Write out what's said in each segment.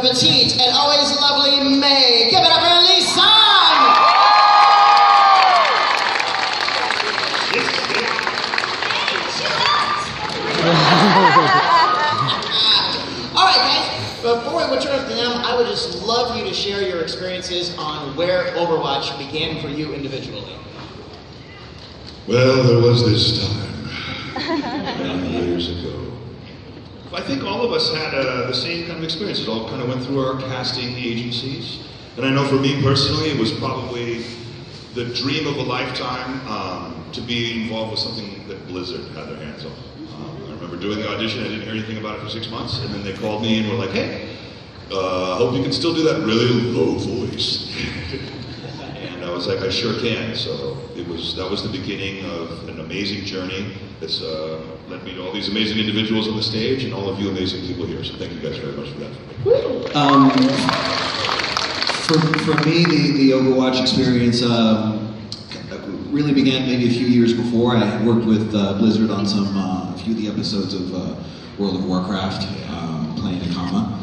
the petite and always lovely May. Give it up for Lisa! All right, guys. Before we return to them, I would just love for you to share your experiences on where Overwatch began for you individually. Well, there was this time, 9 years ago. I think all of us had the same kind of experience. It all kind of went through our casting agencies. And I know for me personally, it was probably the dream of a lifetime to be involved with something that Blizzard had their hands on. I remember doing the audition, I didn't hear anything about it for 6 months, and then they called me and were like, hey, I hope you can still do that really low voice. And I was like, I sure can. So that was the beginning of an amazing journey that's led me to all these amazing individuals on the stage and all of you amazing people here. So thank you guys very much for that. For me, the Overwatch experience really began maybe a few years before. I had worked with Blizzard on a few of the episodes of World of Warcraft, playing Akama.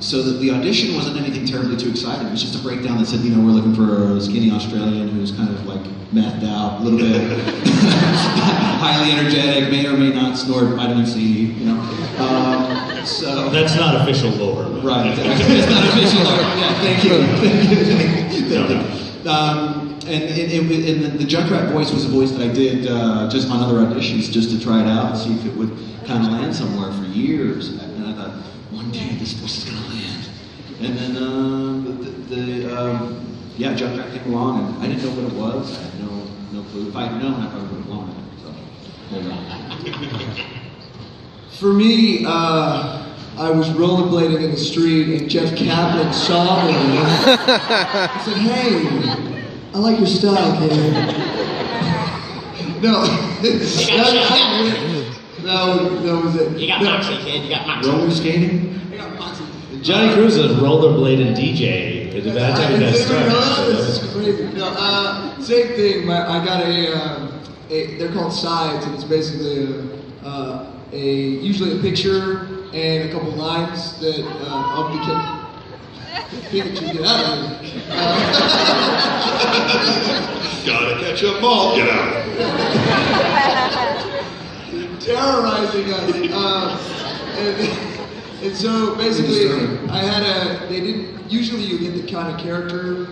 So the audition wasn't anything terribly too exciting. It was just a breakdown that said, you know, we're looking for a skinny Australian who's kind of like methed out, a little bit highly energetic, may or may not snort vitamin C, you know. So that's not official lore. Right, it's not official lore. Yeah, thank you. And the Junkrat voice was a voice that I did just on other auditions, just to try it out and see if it would kind of land somewhere for years. And I thought, one day this voice is going to land. And then yeah, Junkrat came along, and I didn't know what it was. I had no clue. If I had known, I probably would have blown it. So, for me, I was rollerblading in the street, and Jeff Kaplan saw me. He said, "Hey, I like your style, kid." No, that was it. You got moxie, kid. You got moxie. roller skating? You got moxie. Johnny Cruz is a rollerblading DJ. That's how he got started. This is crazy. No, same thing. I got they're called sides, and it's basically usually a picture and a couple lines that of the Pikachu, get out of here. Gotta catch up all, get out. Terrorizing us. And so basically, usually you get the kind of character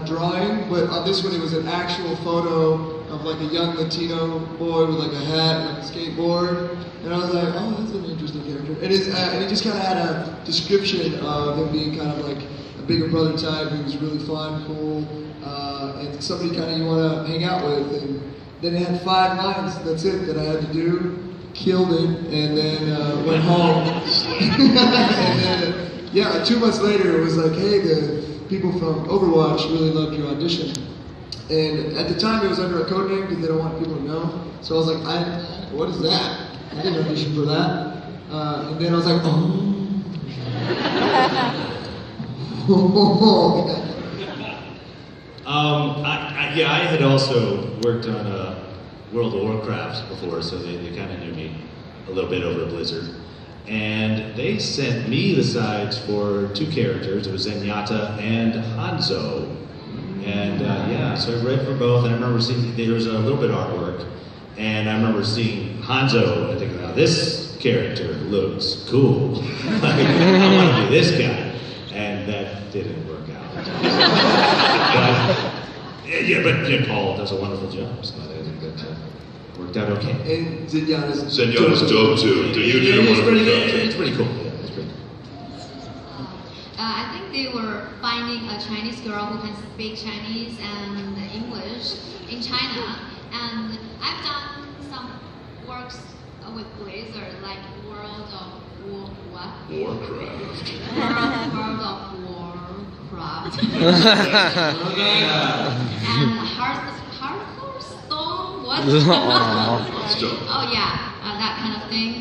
drawing, but on this one it was an actual photo of like a young Latino boy with like a hat and like a skateboard. And I was like, oh, that's an interesting character. And it just kind of had a description of him being kind of like a bigger brother type who was really fun, cool, and somebody kind of you want to hang out with. And then it had 5 lines, that's it, that I had to do. Killed it, and then went home. And then, yeah, 2 months later, it was like, hey, the people from Overwatch really loved your audition. And at the time, it was under a code name because they don't want people to know. So I was like, what is that? I didn't audition for that. And then I was like, I had also worked on World of Warcraft before, so they kind of knew me a little bit over at Blizzard. And they sent me the sides for 2 characters. It was Zenyatta and Hanzo. And so I read for both, and I remember seeing, there was a little bit of artwork, and I remember seeing Hanzo and thinking, now this character looks cool. Like, I want to be this guy. And that didn't work out. But Paul does a wonderful job, so I think that worked out okay. And Zenyatta's dope too. Do you do one of them? It's pretty cool. Yeah, it's pretty cool. I think they were finding a Chinese girl who can speak Chinese and English in China. And I've done some works with Blizzard, like World of Warcraft. World of Warcraft. And Hardcore Storm, what? Oh yeah, that kind of thing.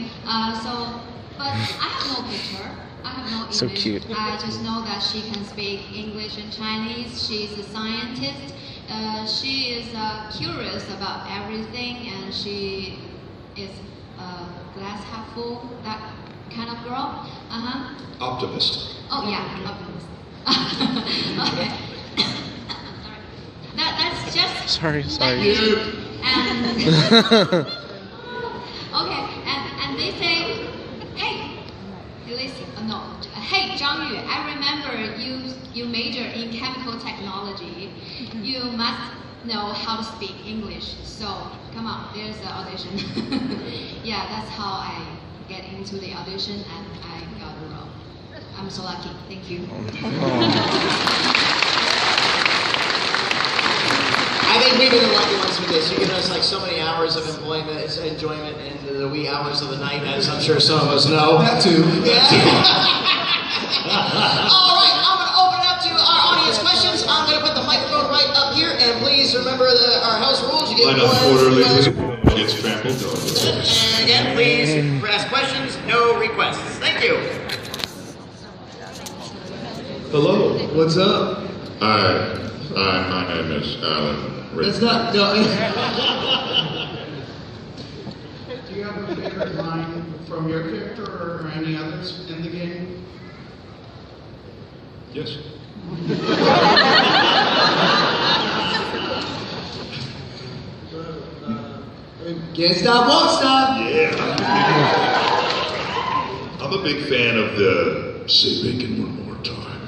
But I have no picture. I have no English. So cute. I just know that she can speak English and Chinese. She's a scientist. She is curious about everything, and she is glass half full. That kind of girl. Optimist. Oh yeah, optimist. Okay. That's just. Sorry. And okay, and they say, hey, listen, no, hey, Zhang Yu, I remember you majored in chemical technology. You must know how to speak English. So come on, there's the audition. Yeah, that's how I get into the audition and I got the role. I'm so lucky. Thank you. I think we've been the lucky ones with this. You give us like so many hours of enjoyment in the wee hours of the night, as I'm sure some of us know. That too. All right, I'm going to open it up to our audience questions. I'm going to put the microphone right up here, and please remember our house rules. You get Line up one. quarterly. Gets trampled. And again, please ask questions, no requests. Thank you. Hello. What's up? Hi, my name is Alan. That's not. No. Do you have a favorite line from your character or any others in the game? Yes. Can't stop, won't stop. Yeah. I'm a big fan of the say bacon one more time.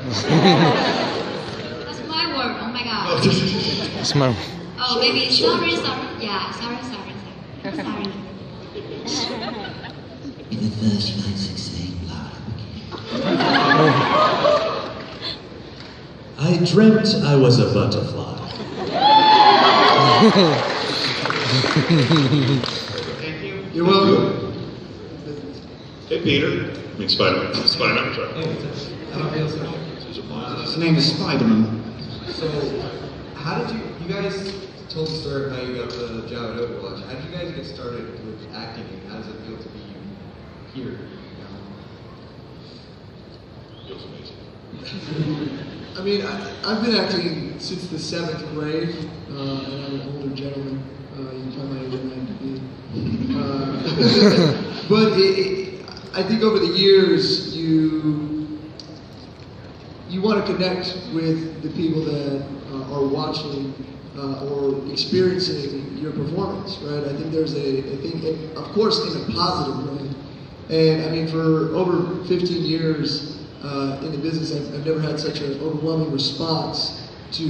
That's my word. Oh my god. It's my. Oh, maybe sorry. Yeah, sorry. In the first 968 I dreamt I was a butterfly. Thank you. You're welcome. Hey, Peter. I mean, Spider-Man. Spider-Man, sorry. His name is Spider-Man. So, how did you guys told the story of how you got the job at Overwatch. How did you guys get started with acting and how does it feel to be here now? Feels amazing. I mean, I've been acting since the 7th grade, and I'm an older gentleman. You can tell my age, I'm 90. But I think over the years, you want to connect with the people that are watching or experiencing your performance, right? I think there's a thing, of course, in a positive way. And I mean, for over 15 years in the business, I've never had such an overwhelming response to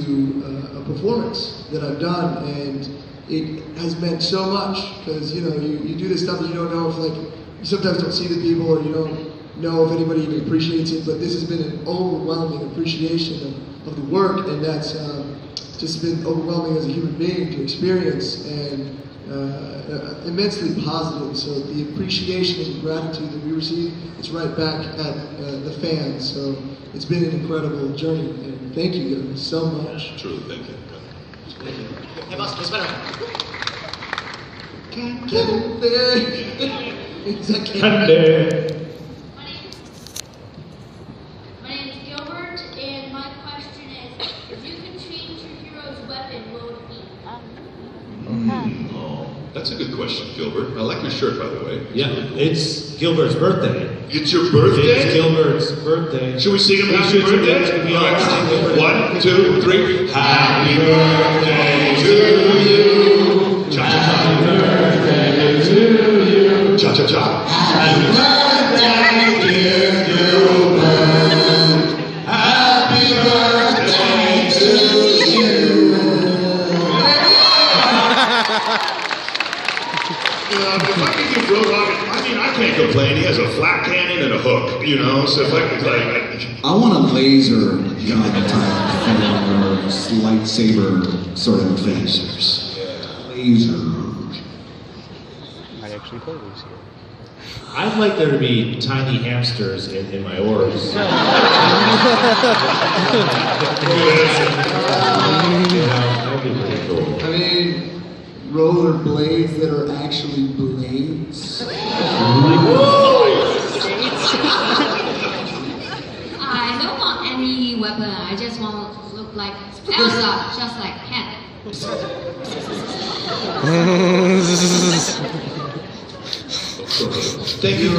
a performance that I've done, and it has meant so much because you do this stuff and you don't know if you sometimes don't see the people or you don't know if anybody even appreciates it. But this has been an overwhelming appreciation of the work, and that's just been overwhelming as a human being to experience and immensely positive. So the appreciation and gratitude that we receive, it's right back at the fans. So it's been an incredible journey, and thank you guys so much. Truly, thank you. Hey, boss, it's better. Can't get there. Exactly. My name is Gilbert, and my question is, if you can change your hero's weapon, what would it be? Oh, that's a good question, Gilbert. I like your shirt, by the way. Yeah, it's Gilbert's birthday. It's your birthday? It's Gilbert's birthday. Should we sing him We happy should birthday? together. We All all right. sing Gilbert's 1, 2, 3. Happy birthday to you. Cha cha cha. Happy birthday to you. Cha cha cha. Happy birthday, dear Gilbert. Happy birthday to you. If I could give Roadhog, I mean, I can't complain. He has a flat cannon and a hook, so if I could, I want a laser gun type thing, or lightsaber sort of thing. Laser. I actually play these here. I'd like there to be tiny hamsters in my orbs. That'd be pretty cool. I mean, roller blades that are actually blades. I don't want any weapon. I just want to look like Elsa, just like Ken. Thank you.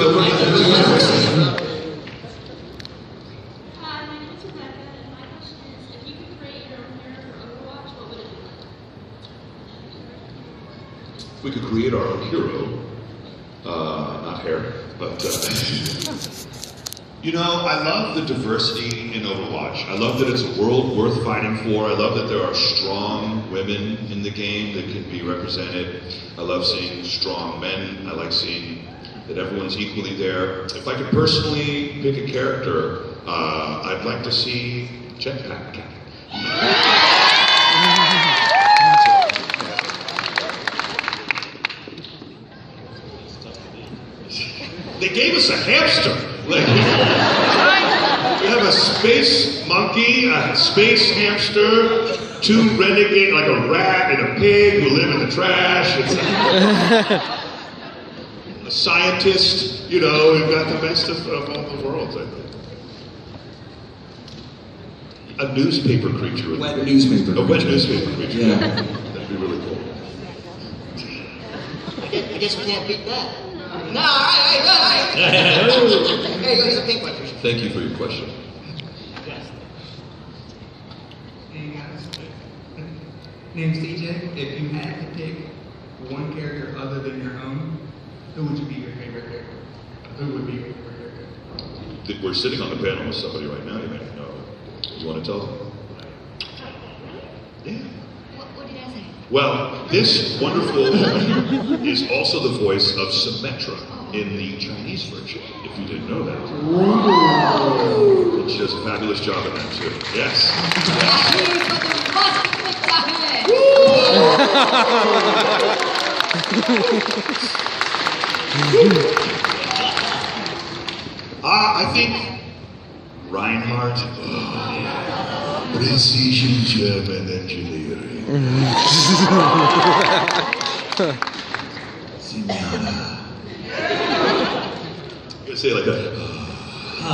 Hi, my name is Rebecca, and my question is, if you could create your own character for Overwatch, what would it be like? We could create our own hero. Not hair, but you know, I love the diversity in Overwatch. I love that it's a world worth fighting for. I love that there are strong women in the game that can be represented. I love seeing strong men. I like seeing that everyone's equally there. If I could personally pick a character, I'd like to see Jetpack Cat. They gave us a hamster. Like, we have a space monkey, a space hamster, two renegade, like a rat and a pig who live in the trash. It's a scientist. You know, we've got the best of all the worlds, I think. A newspaper creature. Wet newspaper. A wet newspaper creature. Yeah. That'd be really cool. I guess we can't beat that. No, all right. There you go, here's a pink one for you. Thank you for your question. Hey guys, name's CJ. If you had to pick one character other than your own, who would you be your favorite character? Who would be your favorite character? We're sitting on the panel with somebody right now. You may know. You want to tell them? Yeah. What did I say? Well, this wonderful woman is also the voice of Symmetra in the Chinese version, if you didn't know that. And she does a fabulous job in that too. Yes. I think Reinhardt, precision German engineering. Signora. You gotta say it like that. I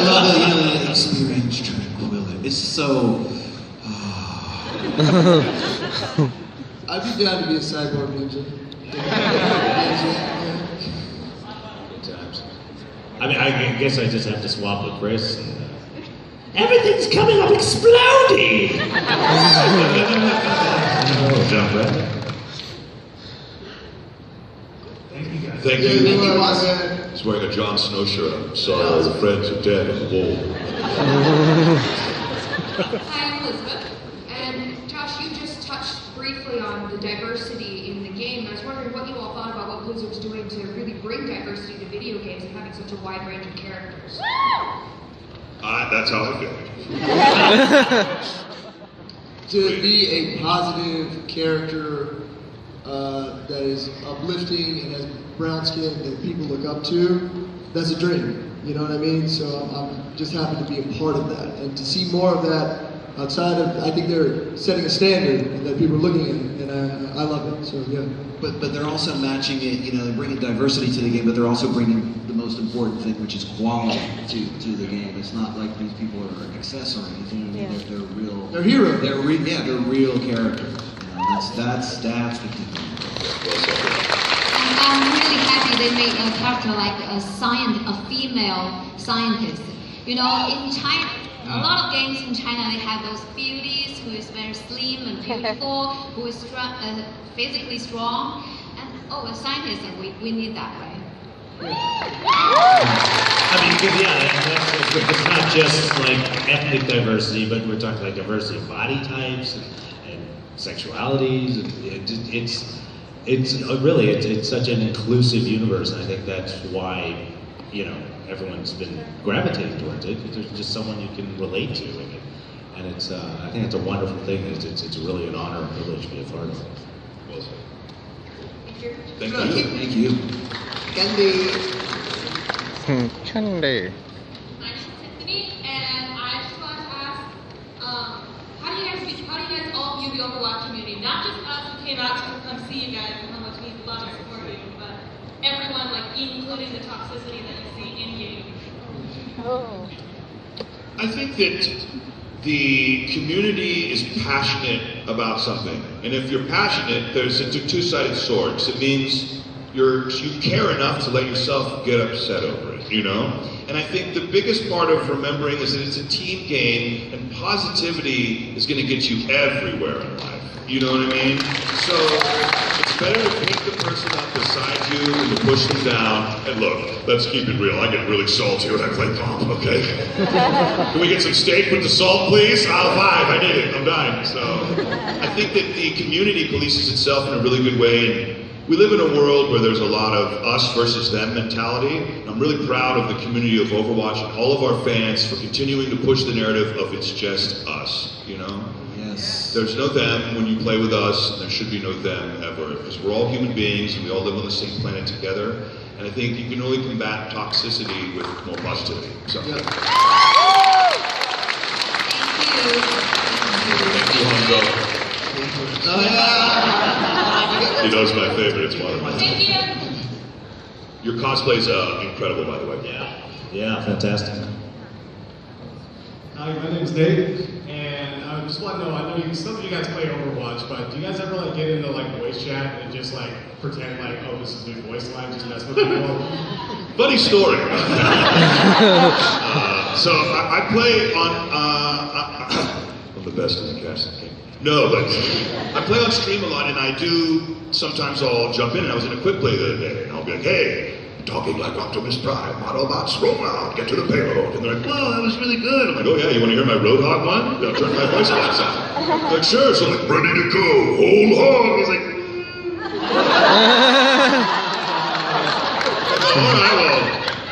love the experience tranquility. It's so. I'd be down to be a cyborg ninja. Good times. I mean, I guess I just have to swap with Chris. Everything's coming up exploding! Jump right. Thank you, guys. Thank you. He's wearing a Jon Snow shirt. I'm sorry, all the friends are dead in the wall. Hi, I'm Elizabeth. And Josh, you just touched briefly on the diversity in the game. I was wondering what you all thought about what Blizzard's doing to really bring diversity to video games and having such a wide range of characters. That's how I feel. To be a positive character that is uplifting and has brown skin that people look up to, that's a dream. You know what I mean? So I'm just happy to be a part of that. And to see more of that outside of, I think they're setting a standard that people are looking at, and I love it. So yeah. But they're also matching it, you know, they're bringing diversity to the game, but they're also bringing the most important thing, which is quality to the game. It's not like these people are excess or anything. I mean, they're real. They're heroes. They're real characters. You know, that's the thing. I'm really happy they made a character like a female scientist. You know, in China, a lot of games in China, they have those beauties who is very slim and beautiful, who is physically strong, and a scientist, and we need that, right? I mean, it's not just like ethnic diversity, but we're talking like diversity of body types and sexualities. It's such an inclusive universe, and I think that's why, you know, everyone's been gravitating towards it. There's just someone you can relate to, and it's I think it's a wonderful thing. It's really an honor and privilege to be a part of it. Well said. Thank you. Thank you. Candy. Candy. My name is Tiffany, and I just wanted to ask, how do you guys all view the Overwatch community? Not just us who came out to come see you guys and how much we love and support you, but everyone, like including the toxicity that you see in game. Oh. I think that the community is passionate about something. And if you're passionate, there's a two-sided sword. It means you care enough to let yourself get upset over it, you know? And I think the biggest part of remembering is that it's a team game, and positivity is going to get you everywhere in life. You know what I mean? So it's better to pick the person up beside you than to push them down. And look, let's keep it real. I get really salty when I play comp, okay? Can we get some steak with the salt, please? I'll vibe. I need it. I'm dying. So I think that the community polices itself in a really good way. And we live in a world where there's a lot of us versus them mentality. I'm really proud of the community of Overwatch and all of our fans for continuing to push the narrative of it's just us, you know? Yes. There's no them when you play with us, and there should be no them ever, because we're all human beings and we all live on the same planet together. And I think you can only combat toxicity with more positivity. So. Thank you, Hondo. He knows my favorite. It's one of mine. Thank you. Your cosplay's incredible, by the way. Yeah, fantastic. Hi, my name's Dave, and I just want to know, I know some of you guys play Overwatch, but do you guys ever like get into like voice chat and just like pretend like, oh, this is new voice line, just mess with people? Funny story. So I play on, I'm the best in the casting game. No, but I play on stream a lot, and I do, sometimes I'll jump in, and I was in a quick play the other day, and I'll be like, hey, talking like Optimus Prime, Autobots roll out, get to the payload. And they're like, whoa, that was really good. I'm like, oh yeah, you want to hear my Roadhog one? I'll turn my voice box on. Like, sure. So I'm like, ready to go, whole hog. He's like, all right, well,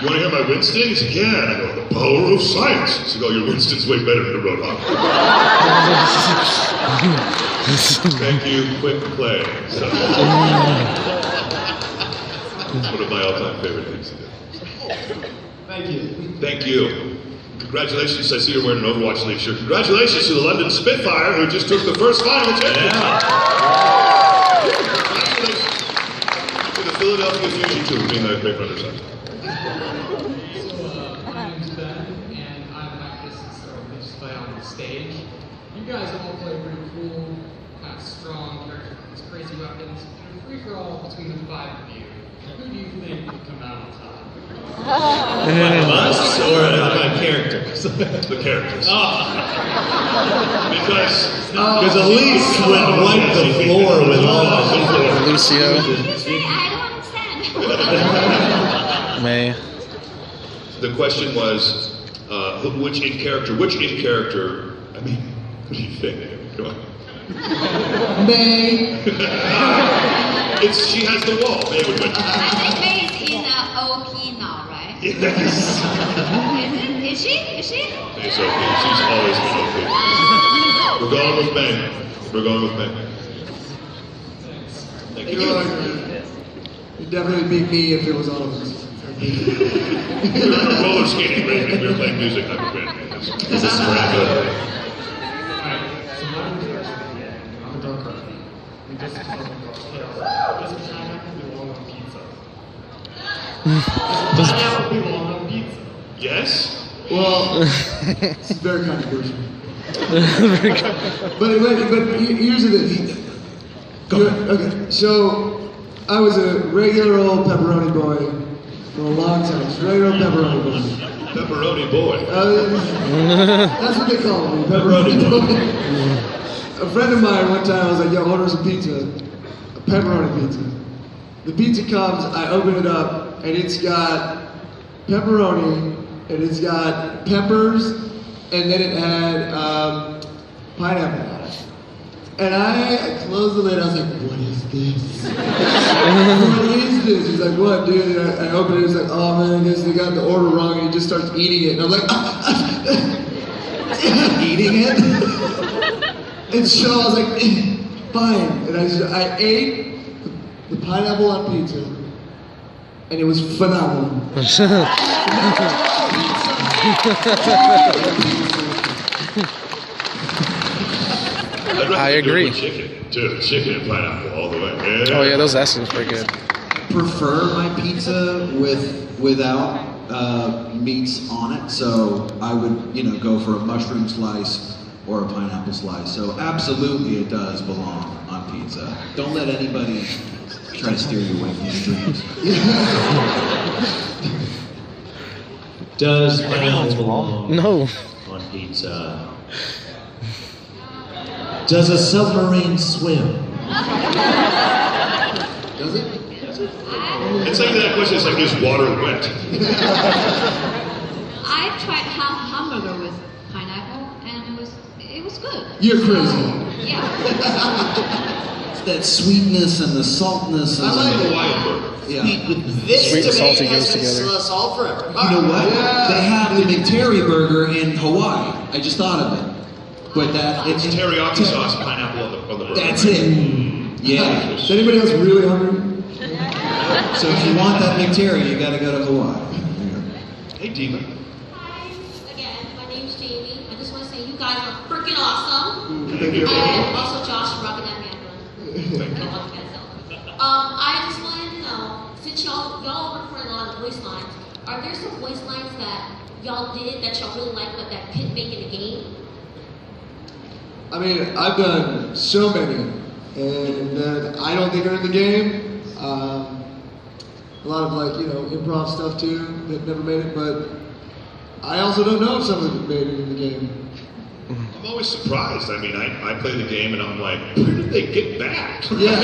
you want to hear my Winston? He's like, yeah. And I go, the power of science. He's like, oh, your Winston's way better than the Roadhog. Thank you, quick play. So. It's one of my all-time favorite things to do. Thank you. Thank you. Congratulations, I see you're wearing an Overwatch League shirt. Congratulations to the London Spitfire, who just took the first final championship. Congratulations to the Philadelphia Fusion Tour, being the great runners up. My name's Ben, and I'm an actress, so I just play on the stage. You guys all play pretty cool, kind of strong characters with these crazy weapons. In a free-for-all between the 5 of you, who do you think would come out on top? Us or my characters? The characters. Because Elise would wipe the floor with all of Lucio. May. The question was, which in character, I mean, what do you think? Come on. May. She has the wall. May would win. I think May is in OP now, right? Yes. Is she? May's OP. She's always been OP. We're going with May. Thank you. You'd definitely beat me if it was all of us. We were on a roller skating rink and we were playing music. I'd be great. Is this brand good? So my introduction, I'm a dark artist. We just talked about chaos. Does pineapple belong on pizza? Does pineapple belong on pizza? Yes. Well, it's very controversial. but here's the thing. Okay, so I was a regular old pepperoni boy for a long time. Just regular old pepperoni boy. Pepperoni boy. That's what they call me, pepperoni boy. A friend of mine one time, I was like, yo, order some pizza. A pepperoni pizza. The pizza comes, I open it up, and it's got pepperoni, and it's got peppers, and then it had pineapple on it. And I closed the lid, I was like, what is this? What is this? He's like, what, dude? And I opened it, he's like, oh man, I guess they got the order wrong, and he just starts eating it. And I'm like, eating it? And so I was like, fine. And I ate the pineapple on pizza, and it was phenomenal. I agree. Chicken and pineapple all the way. Yeah. Oh yeah, those essence are pretty good. Prefer my pizza without meats on it, so I would go for a mushroom slice or a pineapple slice. So absolutely, it does belong on pizza. Don't let anybody try to steer you away from your dreams. Does pineapple belong No. on pizza? Does a submarine swim? Does it? It's like that question. It's like, is water wet? I tried hamburger with pineapple, and it was good. You're crazy. Yeah. It's that sweetness and the saltness. And I like Hawaiian burger. Yeah. This Sweet and salty debate has goes been together. solved forever. You know what? They have the McTerry burger in Hawaii. I just thought of it. But It's teriyaki sauce, pineapple on the burger. That's it. Yeah. Is anybody else really hungry? So if you want that McTerry, you got to go to Hawaii. Hey, Diva. Hi, again, my name's Jamie. I just want to say you guys are freaking awesome. Thank you. And also Josh rocking that mandolin. I just wanted to know, since y'all recorded a lot of voice lines, are there some voice lines that y'all did that y'all really liked but that couldn't make it a game? I mean, I've done so many, and I don't think are in the game. A lot of improv stuff too that never made it, but I also don't know if some of it made it in the game. I'm always surprised. I mean, I play the game and I'm like, where did they get back? Yeah.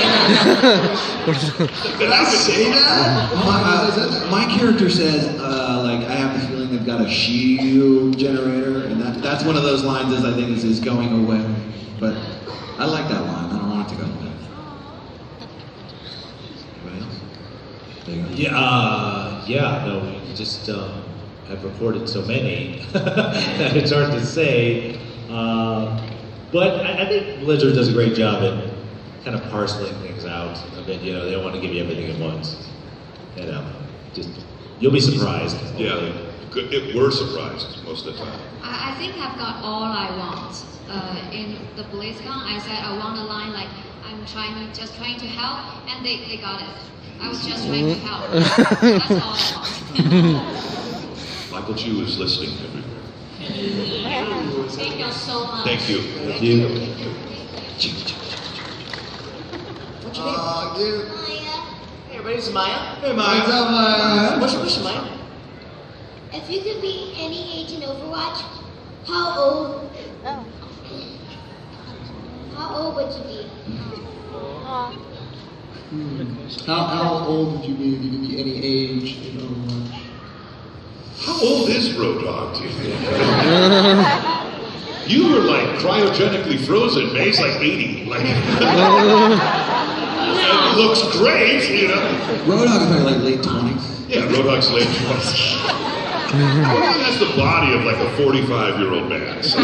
Did I say that? My character says, I have the feeling they've got a shield generator, and that's one of those lines I think is going away. But I like that line. I don't want it to go away. Anybody else? There you go. No, we just have recorded so many that it's hard to say. But I think Blizzard does a great job at kind of parceling things out a bit. They don't want to give you everything at once. You'll be surprised. Yeah, we're surprised most of the time. I think I've got all I want. In the BlizzCon, I said I want a line like, I'm just trying to help, and they got it. I was just trying to help. That's all I want. Michael Chu is listening everywhere. Thank y'all so much. Thank you. Thank you. What's your name? Dude. Hey, everybody, this is Maya. Hey, What's up, Maya? What's your question, Maya? If you could be any age in Overwatch, how old would you be? How old would you be if you could be any age in Overwatch? How old is Road Dogg, do you think? You were like cryogenically frozen, man. He's like 80. It looks great, Road Dogg is probably like late 20s. Yeah, Road Dogg's late 20s. Road Dogg has the body of like a 45-year-old man. So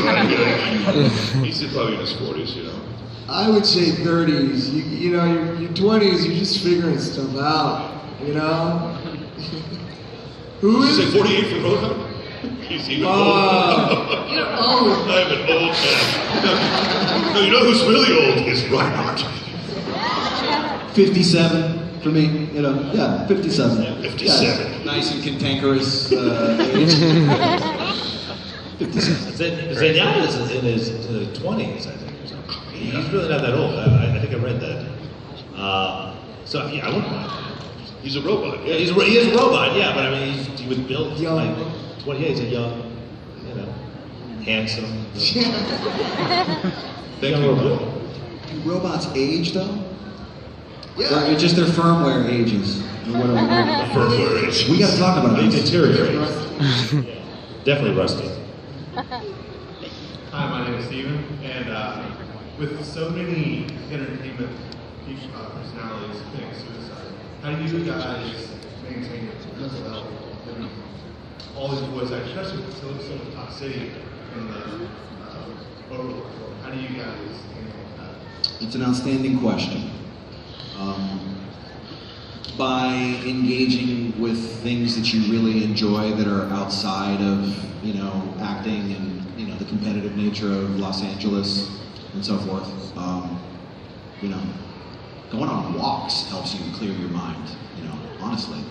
he's probably in his 40s, I would say 30s. Your 20s, you're just figuring stuff out, Who Did is you say 48 for Road Dogg? He's even old. You're old. I'm an old man. No, you know who's really old is Reinhardt. 57 for me, 57. 57. Yeah, nice and cantankerous age. 57. Zenyatta is in his 20s, I think. He's really not that old. I think I read that. I wouldn't mind. He's a robot. Yeah, he is a robot. Yeah, but I mean, he was built like 20. Yeah, he's a young, handsome. Thank you. Do robots age though? Yeah. Or just their firmware ages. Firmware age. We got to talk about They this. deteriorate. Definitely rusty. Hi, my name is Steven, and with so many entertainment personalities committing suicide, how do you guys maintain your mental health and all these voice actors, especially with so much toxicity in the Overwatch world? How do you guys handle that? It's an outstanding question. By engaging with things that you really enjoy that are outside of, acting and, the competitive nature of Los Angeles and so forth. Going on walks helps you clear your mind, honestly.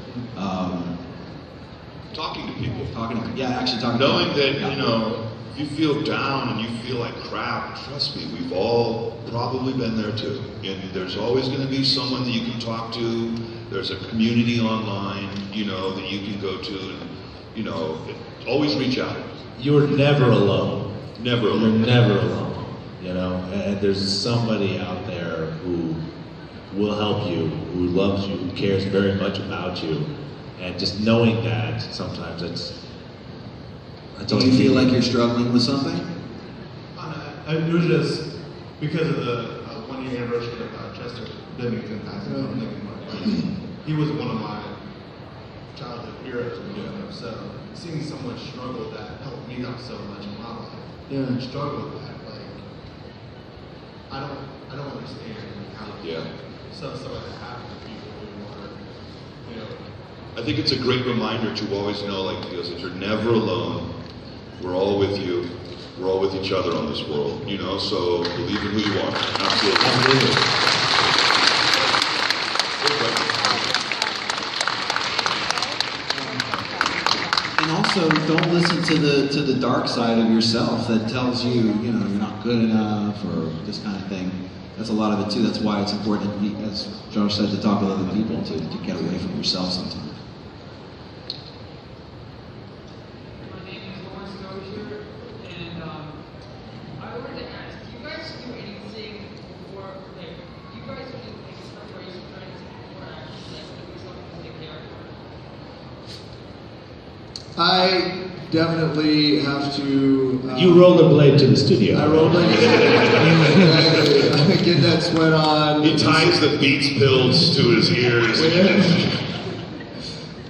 Talking to people. Actually talking to Knowing people. that, If you feel down and you feel like crap, trust me, we've all probably been there too. And there's always going to be someone that you can talk to. There's a community online, you know, that you can go to, and you know, always reach out. You're never alone. Never alone. You're never alone. You know, and there's somebody out there who will help you, who loves you, who cares very much about you, and just knowing that sometimes it's. Do you feel like you're struggling with something? It was just because of the 1 year anniversary of Chester Bennington passing on Lincoln Park. He was one of my childhood heroes growing up. So seeing someone struggle that helped me out so much in my life. Yeah. Struggle with that, like I don't understand how stuff like that happens to people who are, you know. I think it's a great reminder to always know, like Theo said, you're never alone. We're all with you. We're all with each other on this world, you know, so believe in who you are. Absolutely. And also, don't listen to the dark side of yourself that tells you, you know, you're not good enough or this kind of thing. That's a lot of it too. That's why it's important, as Josh said, to talk with other people, to get away from yourself sometimes. I definitely have to. You rollerblade to the studio. I rollerblade to the studio. I get that sweat on. He ties the Beats pills to his ears.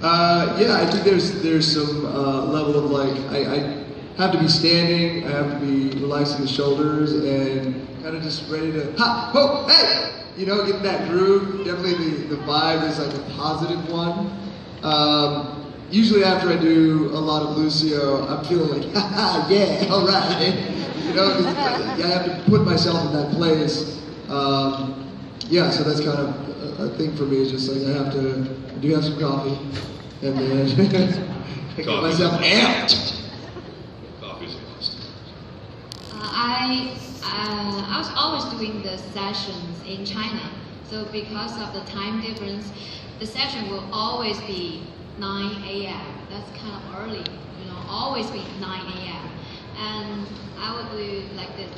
Yeah, I think there's some level of like I have to be standing. I have to be relaxing the shoulders and kind of just ready to ha ho hey. You know, get that groove. Definitely the vibe is like a positive one. Usually after I do a lot of Lucio, I'm feeling like, haha, yeah, all right. You know, I have to put myself in that place. Yeah, so that's kind of a thing for me. Is just like I do have some coffee, and then I get myself amped. Coffee's a must. I was always doing the sessions in China, so because of the time difference, the session will always be 9 a.m. That's kind of early, you know, always be 9 a.m. And I would do like this.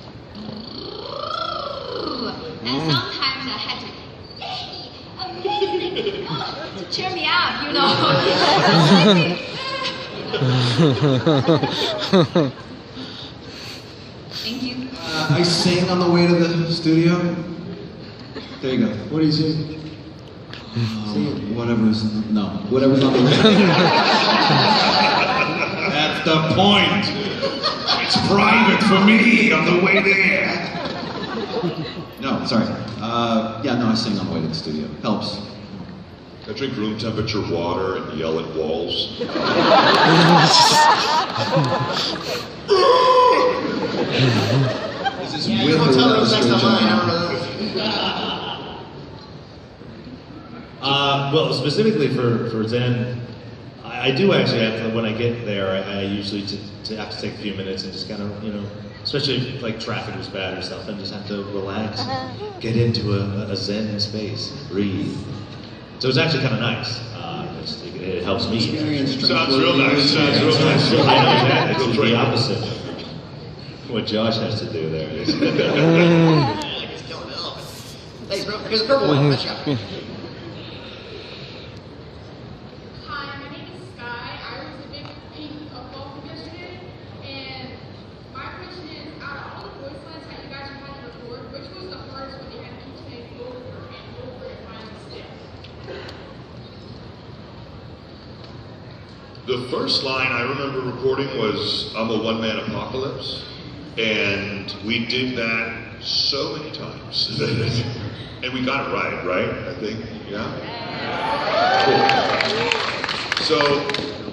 And sometimes I had to, amazing, to cheer me up, you know. Thank you. I sing on the way to the studio. There you go. What do you sing? Whatever's on the way. That's the point. It's private for me on the way there. No, sorry. Yeah, no, I sing on the way to the studio. Helps. I drink room temperature water and yell at walls. This is yeah, with don't or tell me without what's next the on stage mine. I on. don't know. Well, specifically for Zen, I do actually have to, when I get there, I usually have to take a few minutes and just kind of, you know, especially if like traffic was bad or something, just have to relax, get into a Zen space, breathe. So it's actually kind of nice. It helps me. Sounds real nice. Sounds real nice. I know that. It's the opposite of what Josh has to do there. Thanks, bro. Here's a purple one. Watch out. Hi, my name is Sky. I was a big fan of both of yesterday, and my question is, out of all the voice lines that you guys have had to record, which was the hardest one you had to take over and find mistakes? The first line I remember recording was "I'm a one-man apocalypse," and we did that so many times, and we got it right? I think, yeah. Cool. So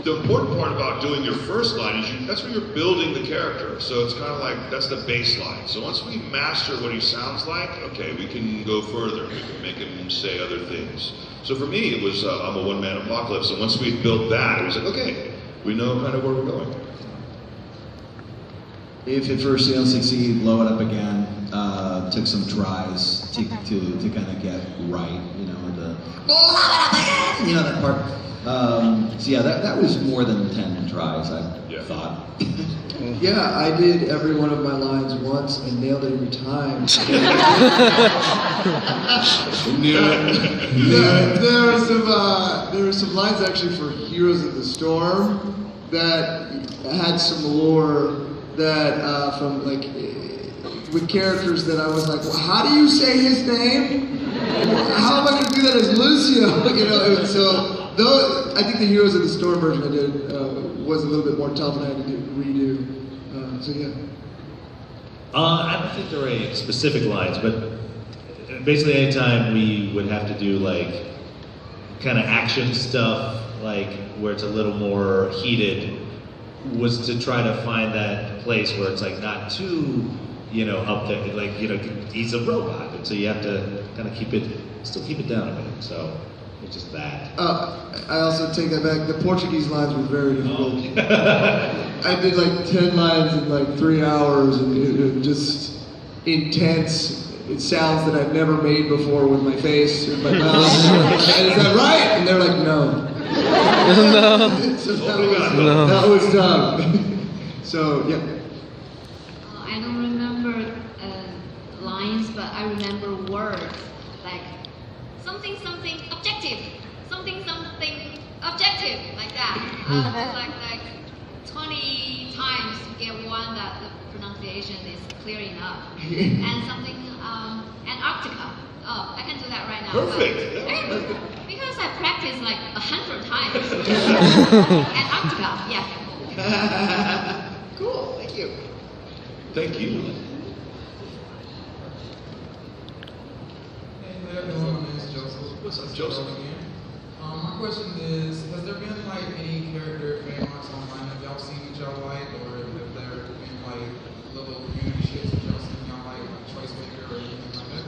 the important part about doing your first line is that's when you're building the character. So it's kind of like that's the baseline. So once we master what he sounds like, okay, we can go further. We can make him say other things. So for me, it was I'm a one-man apocalypse. And once we built that, it was like, okay, we know kind of where we're going. If at first you don't succeed, blow it up again. Took some tries to kind of get right, you know, the blow it up again, you know, that part. So yeah, that was more than 10 tries, I thought. Yeah, I did every one of my lines once and nailed it every time. There were some lines actually for Heroes of the Storm that had some lore that from like with characters that I was like, well, how do you say his name? How am I going to do that as Lucio? You know, so though I think the Heroes of the Storm version I did was a little bit more tough and I had to redo. So yeah. I don't think there were any specific lines, but basically anytime we would have to do like kind of action stuff, like where it's a little more heated, was to try to find that place where it's like not too, you know, up there, like, you know, he's a robot, and so you have to kind of still keep it down a bit, so it's just that. I also take that back, the Portuguese lines were very difficult. I did like 10 lines in like 3 hours, and it was just intense. It sounds that I've never made before with my face or my mouth. Is that right? And they're like, no. So that was tough. So, yeah. I don't remember lines, but I remember words like something objective, something objective, like that. Like 20 times to get one that the pronunciation is clear enough, and something Antarctica. Oh, I can do that right now. Perfect. Because I practiced like 100 times. Antarctica, yeah. Cool, thank you. Thank you. Hey everyone, my name is Joseph. What's up, Joseph? My question is, has there been like any character fan arts online that y'all seen that y'all like, or have there been like little community shits that y'all seen y'all like Choice Maker or anything like that?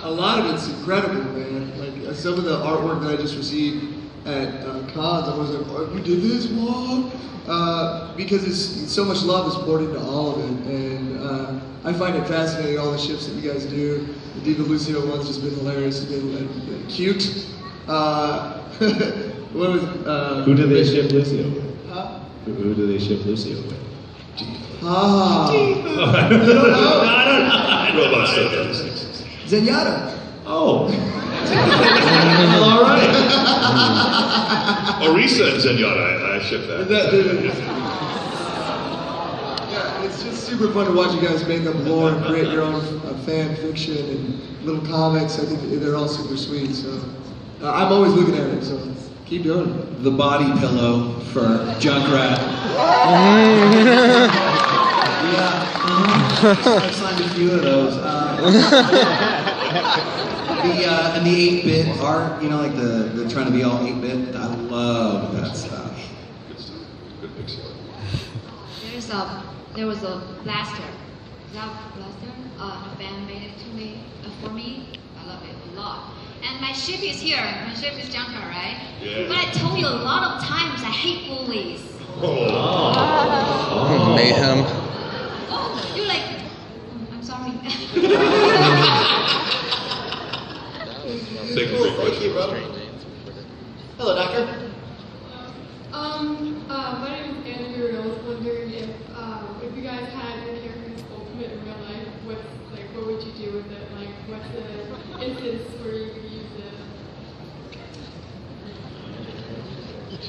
A lot of it's incredible, man. Like some of the artwork that I just received at cons, I was like, oh, you did this, what? Because it's so much love is poured into all of it, and I find it fascinating, all the ships that you guys do. The Diva Lucio one's just been hilarious, it's been cute. What was who do they ship Lucio with? Huh? Who do they ship Lucio with? You don't know? I know about stuff. Zenyatta. Oh. All right. Orisa and Zenyatta, I ship that. Yeah, it's just super fun to watch you guys make up lore and create your own fan fiction and little comics. I think they're all super sweet. So I'm always looking at it. So keep doing it. The body pillow for Junkrat. I've signed a few of those. And the 8-bit art, you know, like the trying to be all 8-bit. I love that stuff. Good stuff. Good pixel art. There was a blaster. Is that blaster? A fan made it for me. I love it a lot. And my ship is here. My ship is Junker, right? Yeah. But I told you a lot of times I hate bullies. Oh. Mayhem. Oh, you like? I'm sorry. Thank you, bro. Hello, Doctor. My name is Andrew, and I was wondering if you guys had your character's ultimate in real life, what would you do with it? Like, what's the instance where you would use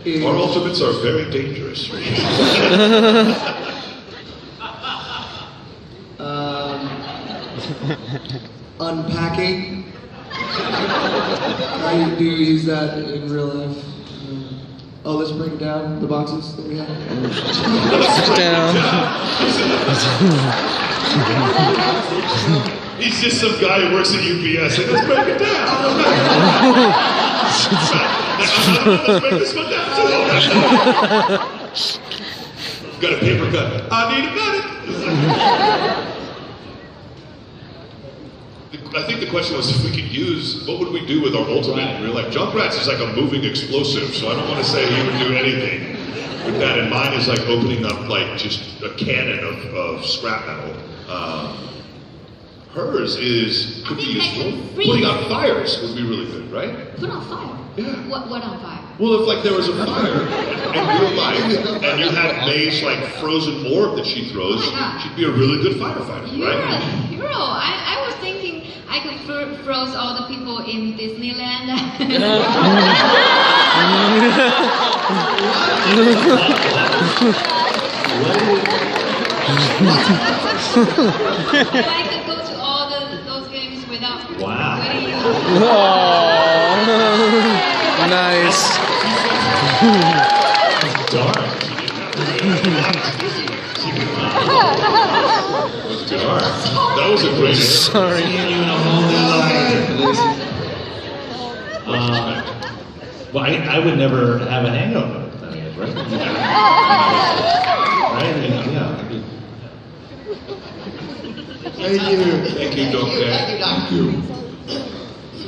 it? Our ultimates are very dangerous. Unpacking. How do you use that in real life? Oh, let's bring down the boxes that we have. Down. He's just some guy who works at UPS. Like, let's break it down. Let's break this one down too. Got a paper cut. I need a medic. I think the question was if we could use, what would we do with our ultimate in real life? Junkrat's is like a moving explosive, so I don't want to say he would do anything. with that, and mine is like opening up like just a cannon of scrap metal. Hers could be useful. Putting out fires would be really good, right? Put on fire? Yeah. What on fire? Well, if like there was a fire in real life, and you had May's like frozen orb that she throws, she'd be a really good firefighter, You're right? a hero. I was thinking I could froze all the people in Disneyland. I could go to all those games without waiting. Nice. Darn. That was a great answer. Sorry. Seeing you in a whole new light. Well, I would never have a hangover. I mean, right? Right? Yeah. Thank you. Thank you, Doctor. Thank you, Doctor.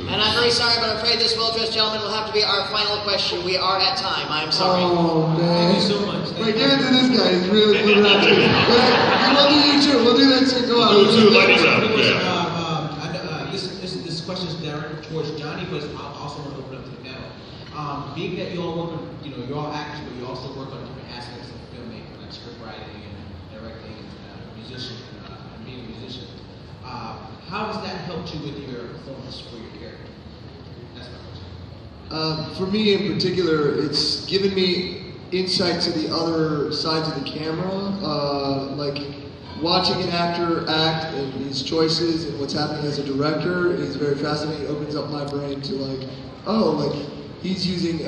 And I'm very sorry, but I'm afraid this well-dressed gentleman will have to be our final question. We are at time. I am sorry. Oh, man. Thank you so much. Wait, give it to this guy. He's really good around too. We'll do you too. We'll do that too. Go on. Do two lightning round. Yeah. This question is directed towards Johnny, but I also want to open up to the panel. Being that you all work on, you're all actors, but you also work on different aspects of filmmaking, like script writing and directing and being a musician. How has that helped you with your performance for your character? That's my question. For me in particular, it's given me insight to the other sides of the camera, like watching an actor act and his choices and what's happening as a director is very fascinating. It opens up my brain to like, oh, like he's using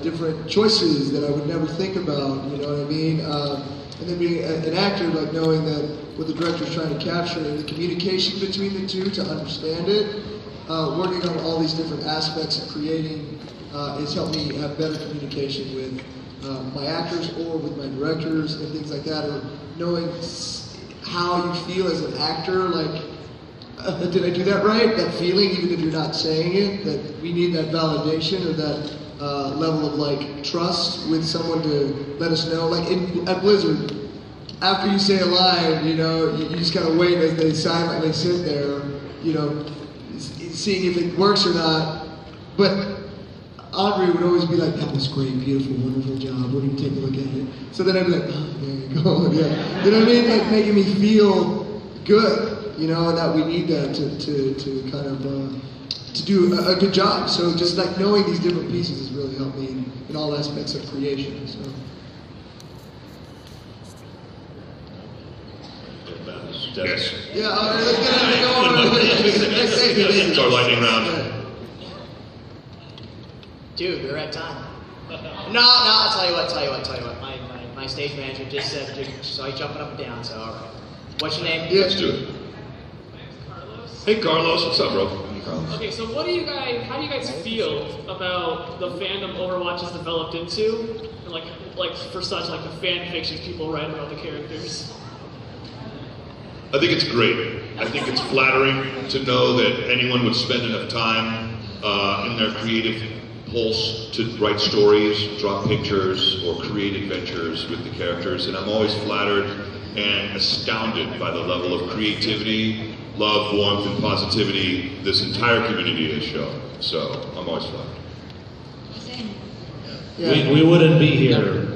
different choices that I would never think about, you know what I mean? And then being an actor, like knowing that what the director's trying to capture and the communication between the two to understand it, working on all these different aspects of creating has helped me have better communication with my actors or with my directors and things like that, or knowing how you feel as an actor, like, did I do that right? That feeling, even if you're not saying it, that we need that validation or that level of like trust with someone to let us know. Like at Blizzard, after you say a line, you just kind of wait as they silently sit there, seeing if it works or not. But Audrey would always be like, that was great, beautiful, wonderful job. What do you take a look at it? So then I'd be like, oh, there you go. Yeah. You know what I mean? Like making me feel good, and that we need that to kind of to do a good job. So just like knowing these different pieces has really helped me in all aspects of creation. So. Yes. Yeah, all right, let's get it. It's our lightning round. Dude, we're at time. No, I'll tell you what. My stage manager just said, saw you jumping up and down, so all right. What's your name? Yeah, let's do it. Hey, Carlos, what's up, bro? Okay, so how do you guys feel about the fandom Overwatch has developed into? And like for such, like the fan fictions people write about the characters? I think it's great. I think it's flattering to know that anyone would spend enough time in their creative pulse to write stories, draw pictures, or create adventures with the characters. And I'm always flattered and astounded by the level of creativity, love, warmth, and positivity this entire community has shown. So I'm always flattered. Yeah. We wouldn't be here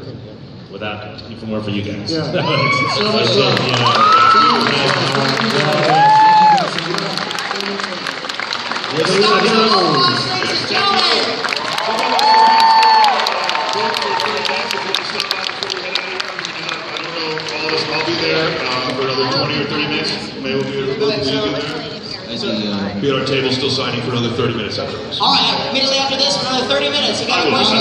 without if it weren't for you guys. Yeah. So much love. I'll be there for another 20 or 30 minutes. Maybe we'll be there. Be at our table still signing for another 30 minutes after this. All right, immediately after this, another 30 minutes. You got a question?